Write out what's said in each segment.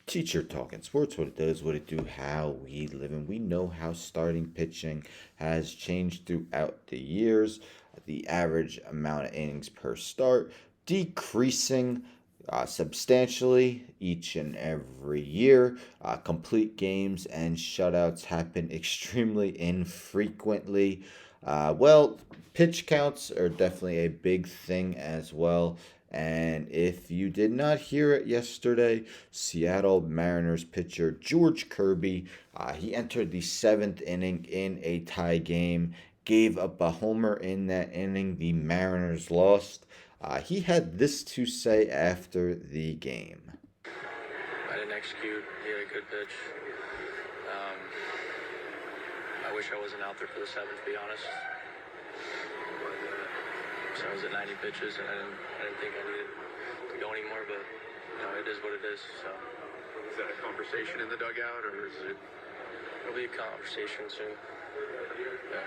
Teacher Talking Sports, what it does, what it do, how we live, and we know how starting pitching has changed throughout the years. The average amount of innings per start decreasing substantially each and every year. Complete games and shutouts happen extremely infrequently. Well, pitch counts are definitely a big thing as well. And if you did not hear it yesterday, Seattle Mariners pitcher George Kirby, he entered the seventh inning in a tie game, gave up a homer in that inning. The Mariners lost. He had this to say after the game. I didn't execute. He had a good pitch. Um, I wish I wasn't out there for the seventh, to be honest. But, so I was at 90 pitches, and I didn't think I needed to go anymore. But it is what it is. So is that a conversation in the dugout, or is it? It'll be a conversation soon. Yeah.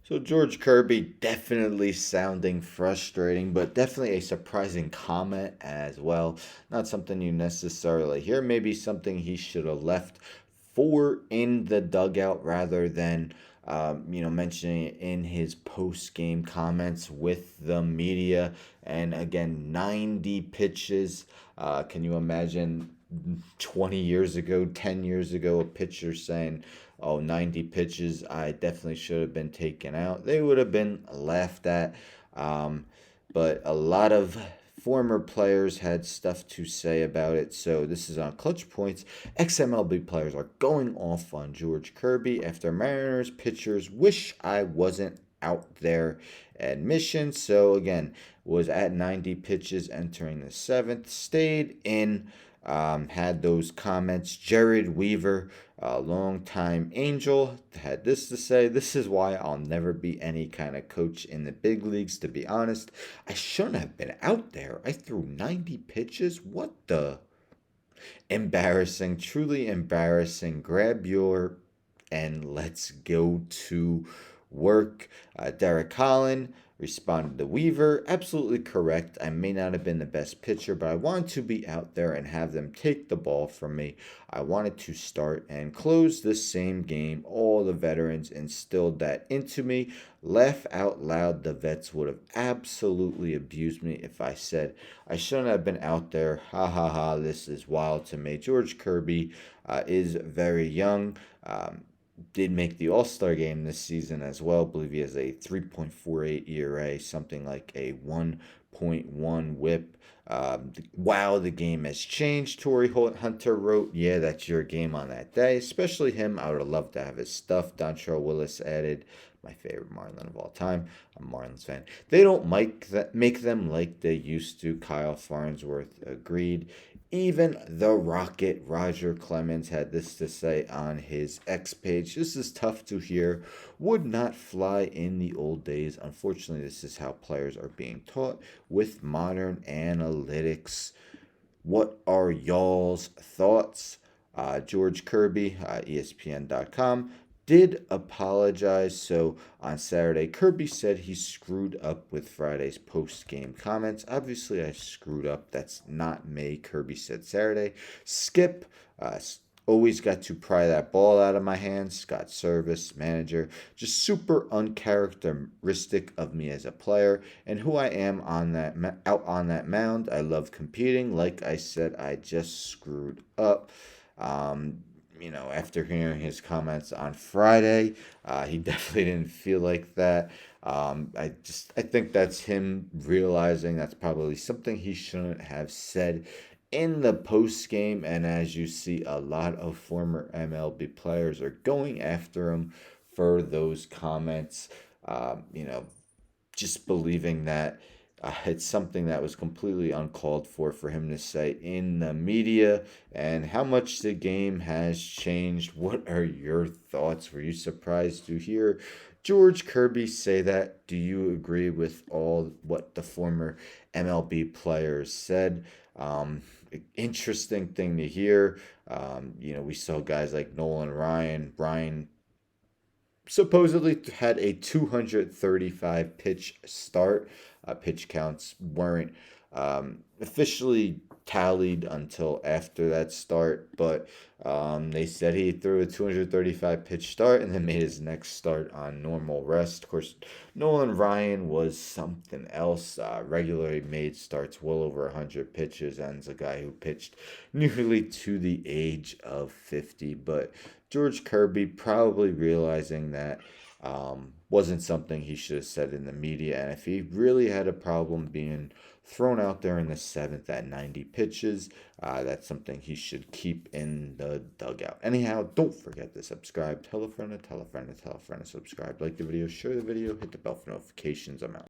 So George Kirby definitely sounding frustrating, but definitely a surprising comment as well. Not something you necessarily hear. Maybe something he should have left for in the dugout rather than mentioning it in his post game comments with the media. And again, 90 pitches. Can you imagine 20 years ago, 10 years ago, a pitcher saying, oh, 90 pitches, I definitely should have been taken out? They would have been laughed at. But a lot of former players had stuff to say about it. So this is on Clutch Points. Ex-MLB players are going off on George Kirby after Mariners pitchers wish I wasn't out there admission. So again, was at 90 pitches entering the seventh, stayed in, had those comments. Jared Weaver, a longtime Angel, had this to say: "This is why I'll never be any kind of coach in the big leagues, to be honest. I shouldn't have been out there. I threw 90 pitches. What the? Embarrassing, truly embarrassing. Grab your and let's go to work." Derek Collin responded to Weaver: "Absolutely correct. I may not have been the best pitcher, but I wanted to be out there and have them take the ball from me. I wanted to start and close the same game. All the veterans instilled that into me. Laugh out loud. The vets would have absolutely abused me if I said I shouldn't have been out there. Ha ha ha. This is wild to me." George Kirby is very young. Did make the All Star game this season as well. I believe he has a 3.48 ERA, something like a 1.1 whip. Wow, the game has changed. Torrey Hunter wrote, "Yeah, that's your game on that day." Especially him. I would have loved to have his stuff. Dontrell Willis added, "My favorite Marlin of all time. I'm a Marlins fan. They don't make them like they used to." Kyle Farnsworth agreed. Even the Rocket, Roger Clemens, had this to say on his X page: "This is tough to hear. Would not fly in the old days. Unfortunately, this is how players are being taught with modern analytics." What are y'all's thoughts? George Kirby, ESPN.com, did apologize. So on Saturday, Kirby said he screwed up with Friday's post game comments. "Obviously, I screwed up. That's not me," Kirby said Saturday. "Skip, always got to pry that ball out of my hands. Scott Service, manager. Just super uncharacteristic of me as a player and who I am on that out on that mound. I love competing. Like I said, I just screwed up." After hearing his comments on Friday, he definitely didn't feel like that. I think that's him realizing that's probably something he shouldn't have said in the post game. And as you see, a lot of former MLB players are going after him for those comments. Just believing that it's something that was completely uncalled for him to say in the media. And how much the game has changed. What are your thoughts? Were you surprised to hear George Kirby say that? Do you agree with all what the former MLB players said? Interesting thing to hear. We saw guys like Nolan Ryan, Brian supposedly had a 235 pitch start. Pitch counts weren't officially tallied until after that start, but they said he threw a 235 pitch start and then made his next start on normal rest. Of course, Nolan Ryan was something else. Regularly made starts well over 100 pitches, and is a guy who pitched nearly to the age of 50. But George Kirby probably realizing that wasn't something he should have said in the media. And if he really had a problem being thrown out there in the seventh at 90 pitches, that's something he should keep in the dugout. Anyhow, don't forget to subscribe. Tell a friend to tell a friend to tell a friend to subscribe. Like the video, share the video, hit the bell for notifications. I'm out.